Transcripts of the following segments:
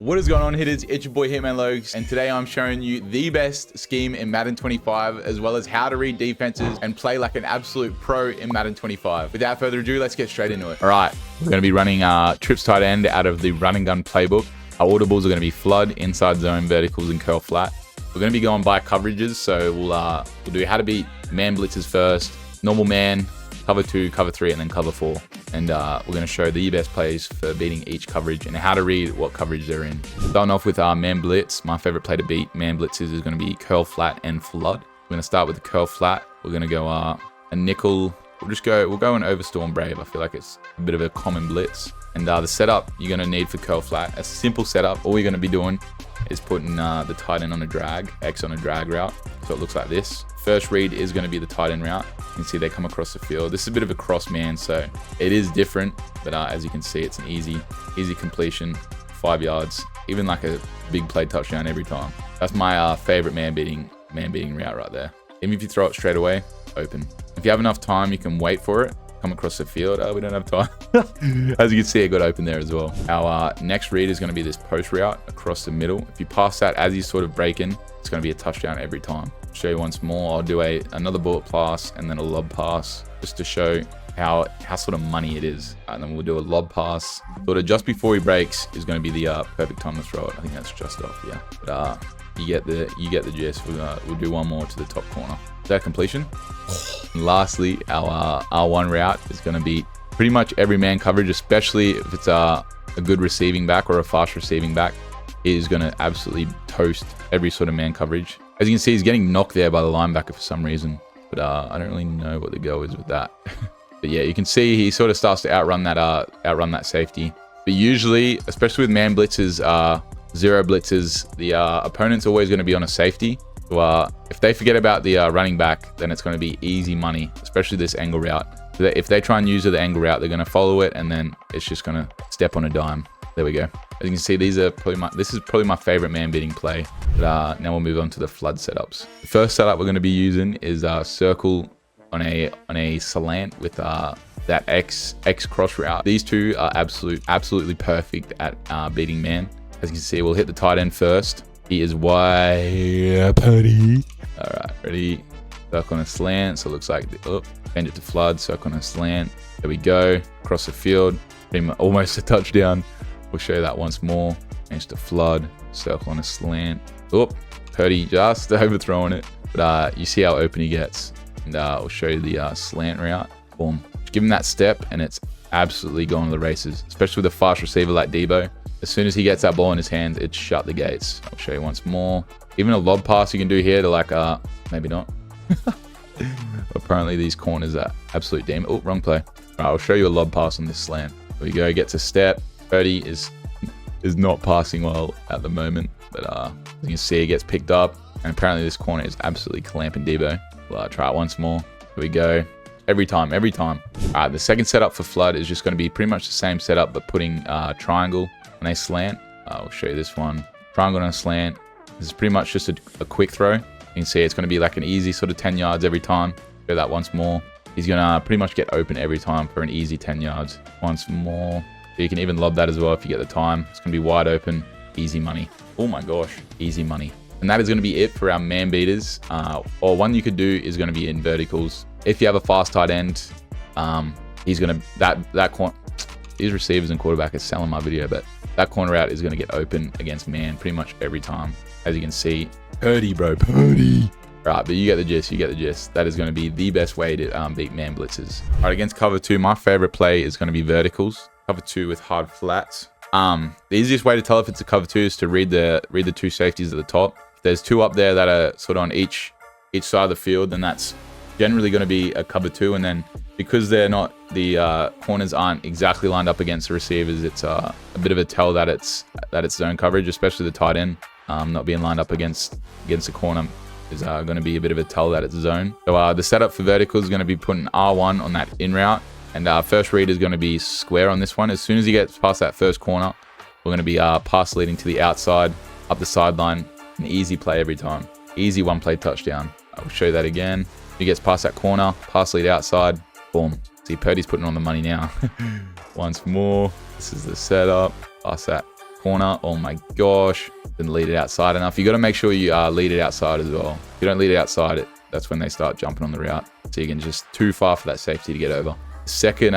What is going on, hitters? It's your boy Hitman Logs, and today I'm showing you the best scheme in Madden 25, as well as how to read defenses and play like an absolute pro in Madden 25. Without further ado, let's get straight into it. All right, we're going to be running trips tight end out of the run and gun playbook. Our audibles are going to be flood, inside zone, verticals, and curl flat. We're going to be going by coverages, so we'll do how to beat man blitzes first, normal man, cover 2, cover 3, and then cover 4. And we're going to show the best plays for beating each coverage and how to read what coverage they're in. Starting off with our man blitz, my favorite play to beat man blitzes is going to be curl flat and flood. We're going to start with the curl flat. We're going to go a nickel. We'll go an overstorm brave. I feel like it's a bit of a common blitz. And the setup you're going to need for curl flat, a simple setup. All you're going to be doing is putting the tight end on a drag, X on a drag route. So it looks like this. First read is going to be the tight end route. You can see they come across the field. This is a bit of a cross man, so it is different. But as you can see, it's an easy completion, 5 yards, even like a big play touchdown every time. That's my favorite man beating route right there. Even if you throw it straight away, open. If you have enough time, you can wait for it, come across the field. Oh, we don't have time. As you can see, it got open there as well. Our next read is going to be this post route across the middle. If you pass that as you sort of break in, it's going to be a touchdown every time. Show you once more. I'll do another bullet pass and then a lob pass just to show how sort of money it is. And then we'll do a lob pass sort of just before he breaks is going to be the perfect time to throw it. I think that's just off, yeah. But you get the gist. We'll do one more to the top corner. Is that completion? And lastly, our R1 route is going to be pretty much every man coverage, especially if it's a good receiving back or a fast receiving back. It is going to absolutely toast every sort of man coverage. As you can see, he's getting knocked there by the linebacker for some reason, but I don't really know what the go is with that. But yeah, you can see he sort of starts to outrun that safety. But usually, especially with man blitzes, zero blitzes, the opponent's always going to be on a safety. So if they forget about the running back, then it's going to be easy money, especially this angle route. So that if they try and use the angle route, they're going to follow it, and then it's just going to step on a dime. There we go. As you can see, this is probably my favorite man beating play. But now we'll move on to the flood setups. The first setup we're going to be using is circle on a slant with that X cross route. These two are absolutely perfect at beating man. As you can see, we'll hit the tight end first. He is wide putty. All right, ready? Circle on a slant. So it looks like bend it to flood. Circle on a slant. There we go. Across the field. Almost a touchdown. We'll show you that once more. Change to flood, circle on a slant. Oh, Purdy just overthrowing it. But you see how open he gets. And I'll show you the slant route. Boom. Give him that step, and it's absolutely going to the races, especially with a fast receiver like Debo. As soon as he gets that ball in his hands, it's shut the gates. I'll show you once more. Even a lob pass you can do here to like, maybe not. Apparently these corners are absolute demon. Oh, wrong play. All right, I'll show you a lob pass on this slant. There we go, gets a step. Purdy is not passing well at the moment, but as you can see, it gets picked up, and apparently this corner is absolutely clamping Debo. We'll try it once more. Here we go. Every time. All right, the second setup for flood is just going to be pretty much the same setup, but putting triangle on a slant. I'll show you this one. Triangle on a slant. This is pretty much just a quick throw. You can see it's going to be like an easy sort of 10 yards every time. Show that once more. He's going to pretty much get open every time for an easy 10 yards. Once more. You can even lob that as well if you get the time. It's going to be wide open. Easy money. Oh my gosh. Easy money. And that is going to be it for our man beaters. Or one you could do is going to be in verticals. If you have a fast tight end, he's going to... That corner... These receivers and quarterback are selling my video, but that corner out is going to get open against man pretty much every time. As you can see. Purdy, bro. Purdy. Right, but you get the gist. That is going to be the best way to beat man blitzes. All right, against cover 2, my favorite play is going to be verticals. Cover 2 with hard flats. The easiest way to tell if it's a cover 2 is to read the two safeties at the top. If there's 2 up there that are sort of on each side of the field, then that's generally going to be a cover 2. And then because they're not, the corners aren't exactly lined up against the receivers, it's a bit of a tell that it's zone coverage, especially the tight end not being lined up against the corner is going to be a bit of a tell that it's zone. So the setup for vertical is going to be putting R1 on that in route. And our first read is going to be square on this one. As soon as he gets past that first corner, we're going to be pass leading to the outside, up the sideline. An easy play every time. Easy one-play touchdown. I'll show you that again. He gets past that corner, pass lead outside, boom. See, Purdy's putting on the money now. Once more. This is the setup. Pass that corner. Oh my gosh. Didn't lead it outside enough. You got to make sure you lead it outside as well. If you don't lead it outside, that's when they start jumping on the route. So you can just too far for that safety to get over. Second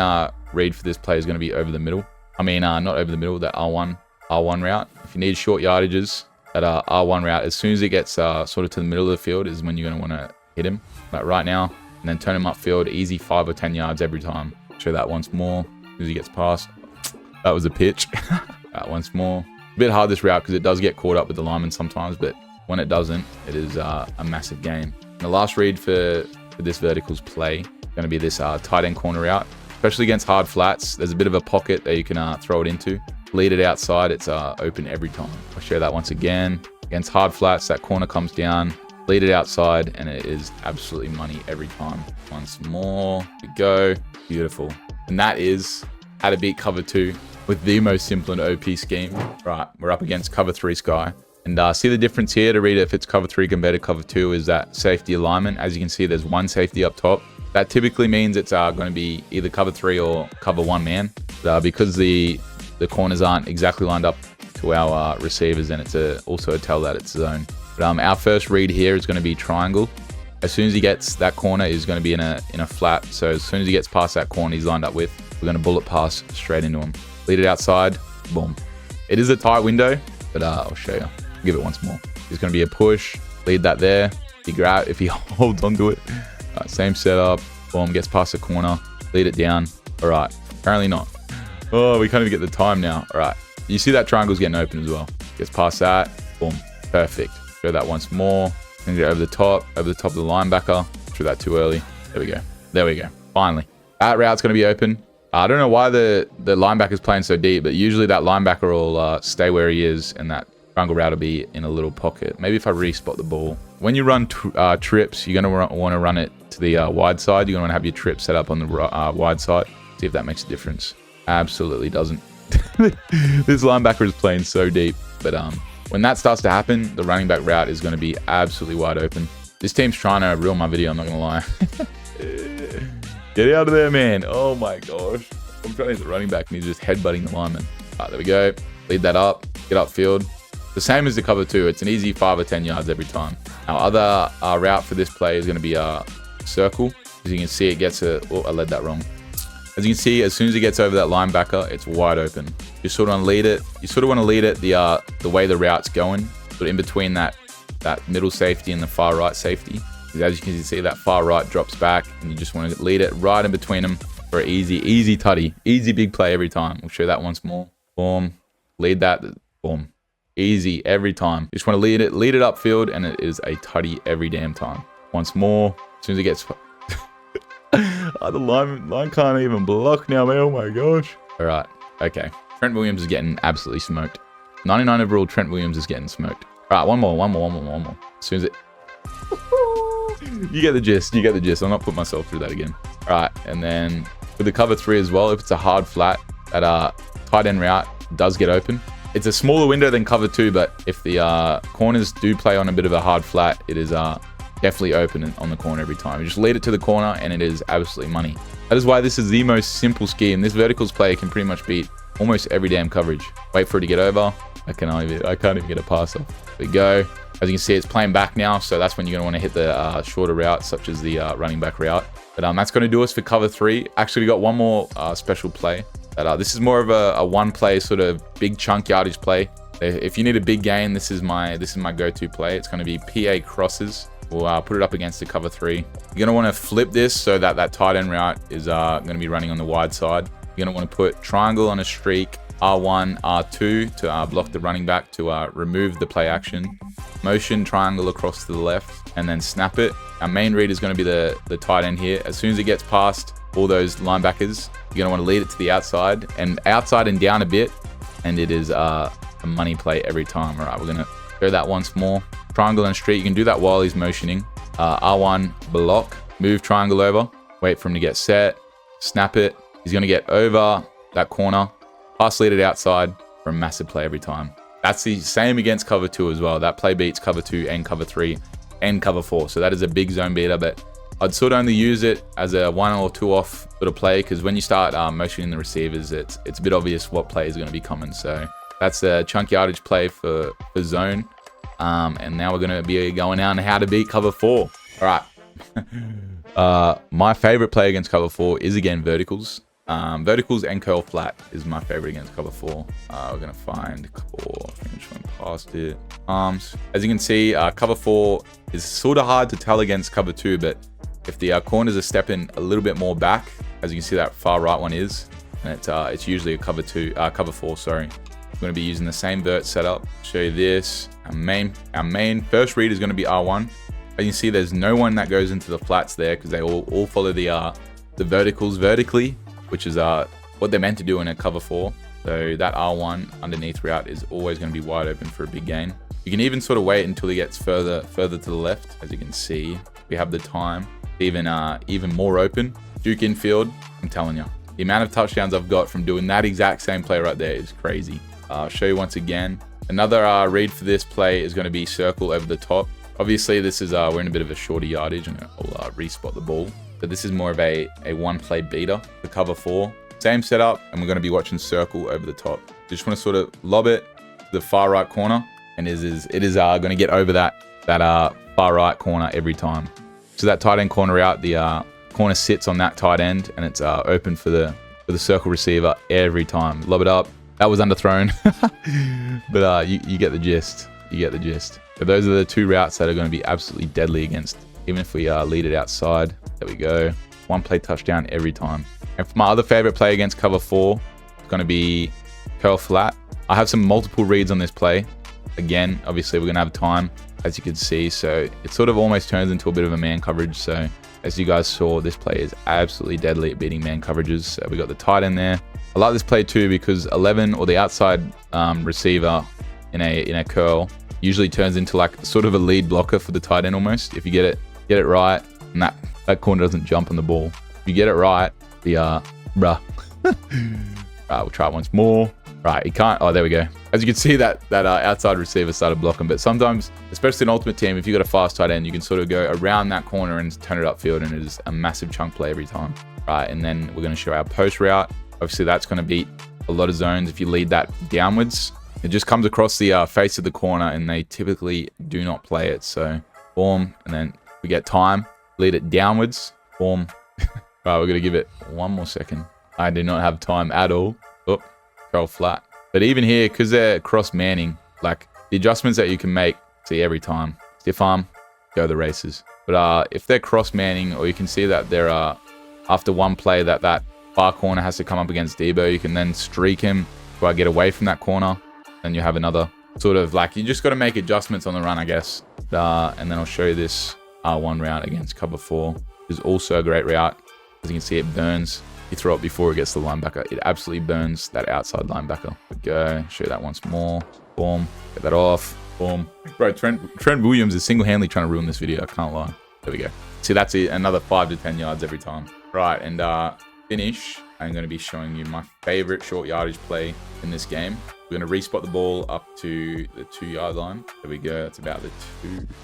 read for this play is going to be over the middle. I mean, not over the middle, that R1 route. If you need short yardages, that R1 route, as soon as it gets sort of to the middle of the field is when you're going to want to hit him. Like right now, and then turn him upfield, easy 5 or 10 yards every time. Show that once more as soon as he gets past. That was a pitch. Once more. A bit hard this route because it does get caught up with the lineman sometimes, but when it doesn't, it is a massive gain. And the last read for this verticals play going to be this tight end corner route, especially against hard flats. There's a bit of a pocket that you can throw it into. Lead it outside, it's open every time. I'll show that once again. Against hard flats, that corner comes down, lead it outside, and it is absolutely money every time. Once more, we go. Beautiful. And that is how to beat cover 2 with the most simple and OP scheme. Right, we're up against cover 3 sky. And see the difference here to read if it's cover 3 compared to cover 2 is that safety alignment. As you can see, there's one safety up top. That typically means it's going to be either cover 3 or cover 1 man. Because the corners aren't exactly lined up to our receivers, and it's also a tell that it's zone. But our first read here is going to be triangle. As soon as he gets that corner, he's going to be in a flat. So as soon as he gets past that corner he's lined up with, we're going to bullet pass straight into him. Lead it outside, boom. It is a tight window, but I'll show you. Give it once more. It's going to be a push. Lead that there. If he holds onto it. Same setup. Boom, gets past the corner. Lead it down. All right. Apparently not. Oh, we can't even get the time now. All right. You see that triangle's getting open as well. Gets past that. Boom. Perfect. Show that once more. And get over the top of the linebacker. Threw that too early. There we go. There we go. Finally. That route's going to be open. I don't know why the linebacker's playing so deep, but usually that linebacker will stay where he is, and that triangle route will be in a little pocket. Maybe if I re-spot the ball. When you run trips, you're going to want to run it to the wide side. You're going to want to have your trip set up on the wide side. See if that makes a difference. Absolutely doesn't. This linebacker is playing so deep. But when that starts to happen, the running back route is going to be absolutely wide open. This team's trying to reel my video, I'm not going to lie. Get out of there, man. Oh my gosh. I'm trying to hit the running back and he's just headbutting the lineman. All right, there we go. Lead that up. Get upfield. The same as the cover 2. It's an easy 5 or 10 yards every time. Our other route for this play is going to be a circle. As you can see, it gets a... Oh, I led that wrong. As you can see, as soon as it gets over that linebacker, it's wide open. You sort of want to lead it. You sort of want to lead it the way the route's going. Sort of in between that middle safety and the far right safety. As you can see, that far right drops back, and you just want to lead it right in between them for an easy tutty. Easy big play every time. We'll show that once more. Boom. Lead that. Boom. Easy every time. You just want to lead it upfield, and it is a tutty every damn time. Once more. As soon as it gets... the line can't even block now, man. Oh my gosh. All right. Okay. Trent Williams is getting absolutely smoked. 99 overall, Trent Williams is getting smoked. All right. One more. As soon as it... You get the gist. I'll not put myself through that again. All right. And then with the cover 3 as well, if it's a hard flat, that tight end route does get open. It's a smaller window than cover 2, but if the corners do play on a bit of a hard flat, it is definitely open on the corner every time. You just lead it to the corner and it is absolutely money. That is why this is the most simple scheme. This verticals play can pretty much beat almost every damn coverage. Wait for it to get over. I can't even get a pass off. There we go. As you can see, it's playing back now, so that's when you're going to want to hit the shorter route, such as the running back route. But that's going to do us for cover 3. Actually, we got one more special play. This is more of a one-play sort of big chunk yardage play. If you need a big gain, this is my go-to play. It's going to be PA crosses. We'll put it up against the cover 3. You're going to want to flip this so that tight end route is going to be running on the wide side. You're going to want to put triangle on a streak, R1, R2 to block the running back to remove the play action. Motion triangle across to the left and then snap it. Our main read is going to be the tight end here. As soon as it gets past all those linebackers, you're going to want to lead it to the outside and down a bit, and it is a money play every time. All right, we're going to go that once more. Triangle and streak. You can do that while he's motioning. R1 block, move triangle over, wait for him to get set, snap it. He's going to get over that corner, pass lead it outside for a massive play every time. That's the same against cover 2 as well. That play beats cover 2 and cover 3 and cover 4. So that is a big zone beater, but I'd sort of only use it as a 1 or 2 off sort of play, because when you start motioning the receivers, it's a bit obvious what play is going to be coming. So That's the chunk yardage play for zone. And now we're going to be going down how to beat cover 4. All right. My favorite play against cover 4 is, again, verticals. Verticals and curl flat is my favorite against cover 4. We're going to find core. I think I'm just went past it. Arms. As you can see, cover 4 is sort of hard to tell against cover 2, but if the corners are stepping a little bit more back, as you can see that far right one is, and it's usually a cover 4, sorry. We're going to be using the same vert setup. Show you this. Our main first read is going to be R1. As you can see, there's no one that goes into the flats there because they all follow the verticals vertically, which is what they're meant to do in a cover 4. So that R1 underneath route is always going to be wide open for a big gain. You can even sort of wait until he gets further to the left. As you can see, we have the time. Even more open. Duke infield, I'm telling you. The amount of touchdowns I've got from doing that exact same play right there is crazy. I'll show you once again. Another read for this play is going to be circle over the top. Obviously, this is we're in a bit of a shorter yardage, and I'll respot the ball. But this is more of a one-play beater for cover 4. Same setup, and we're going to be watching circle over the top. Just want to sort of lob it to the far right corner, and it is going to get over that far right corner every time. So that tight end corner out, the corner sits on that tight end, and it's open for the circle receiver every time. Lob it up. That was underthrown, but you get the gist. You get the gist. So those are the two routes that are going to be absolutely deadly against, even if we lead it outside. There we go. One play touchdown every time. And for my other favorite play against cover 4, it's going to be curl flat. I have some multiple reads on this play. Again, obviously we're going to have time, as you can see. So it sort of almost turns into a bit of a man coverage. So as you guys saw, this play is absolutely deadly at beating man coverages. So we got the tight end there. I like this play too because 11 or the outside receiver in a curl usually turns into like sort of a lead blocker for the tight end almost. If you get it right, and that corner doesn't jump on the ball. If you get it right, right, we'll try it once more. Right, he can't. Oh, there we go. As you can see, that outside receiver started blocking. But sometimes, especially in Ultimate Team, if you got a fast tight end, you can sort of go around that corner and turn it upfield, and it is a massive chunk play every time. Right, and then we're going to show our post route. Obviously, that's going to beat a lot of zones if you lead that downwards. It just comes across the face of the corner, and they typically do not play it. So, boom, and then we get time. Lead it downwards. Boom. Right, we're going to give it one more second. I do not have time at all. Oh, curl flat. But even here, because they're cross-manning, like the adjustments that you can make, see every time. Stiff arm, go the races. But if they're cross-manning, or you can see that they're after one play that far corner has to come up against Debo, you can then streak him to get away from that corner. Then you have another sort of like, you just got to make adjustments on the run, I guess. And then I'll show you this R1 route against cover 4. Is also a great route. As you can see, it burns. You throw it before it gets to the linebacker. It absolutely burns that outside linebacker. There we go. Show you that once more. Boom. Get that off. Boom. Bro, Trent Williams is single-handedly trying to ruin this video. I can't lie. There we go. See, that's it. Another 5 to 10 yards every time. Right, and finish. I'm going to be showing you my favorite short yardage play in this game. We're going to respot the ball up to the 2-yard line. There we go. That's about the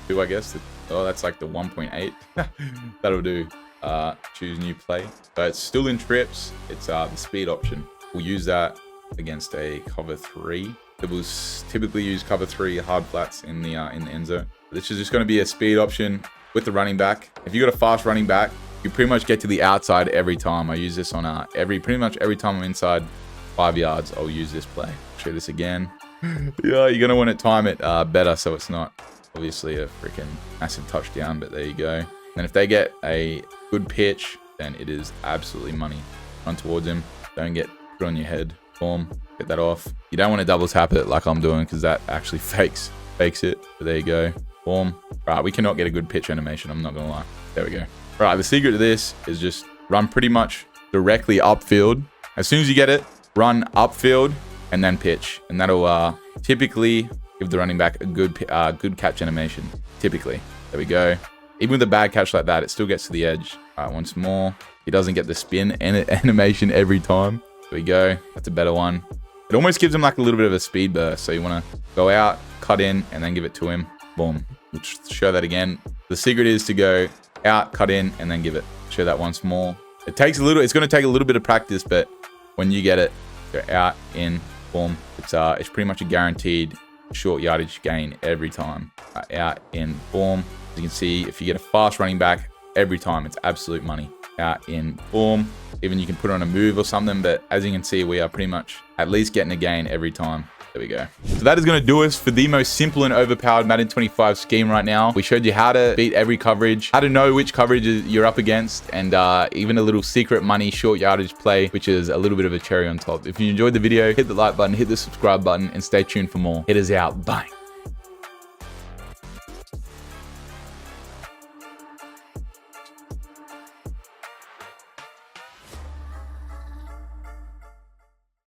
2, I guess. Oh, that's like the 1.8. That'll do. Choose new play. So it's still in trips. It's the speed option. We'll use that against a cover 3. It will typically use cover 3 hard flats in the end zone. This is just going to be a speed option with the running back. If you got a fast running back, you pretty much get to the outside every time. I use this on pretty much every time I'm inside 5 yards, I'll use this play. Show this again. Yeah, you're gonna want to time it better so it's not obviously a freaking massive touchdown, but there you go. And if they get a good pitch, then it is absolutely money. Run towards him. Don't get put on your head. Boom. Get that off. You don't want to double tap it like I'm doing because that actually fakes it. But there you go. Boom. Right, we cannot get a good pitch animation. I'm not gonna lie. There we go. Right, the secret to this is just run pretty much directly upfield. As soon as you get it, run upfield and then pitch, and that'll typically give the running back a good catch animation. Typically, there we go. Even with a bad catch like that, it still gets to the edge. All right, once more. He doesn't get the spin animation every time. There we go. That's a better one. It almost gives him like a little bit of a speed burst. So you want to go out, cut in, and then give it to him. Boom. We'll show that again. The secret is to go out, cut in, and then give it. Show that once more. It's going to take a little bit of practice, but when you get it, go out, in, boom, It's pretty much a guaranteed short yardage gain every time. Out, in, boom. As you can see, if you get a fast running back, every time it's absolute money. Out, in, boom. Even you can put on a move or something, but as you can see, we are pretty much at least getting a gain every time. There we go. So that is going to do us for the most simple and overpowered Madden 25 scheme right now. We showed you how to beat every coverage, how to know which coverage you're up against, and even a little secret money short yardage play, which is a little bit of a cherry on top. If you enjoyed the video, hit the like button, hit the subscribe button, and stay tuned for more. It is out. Bye.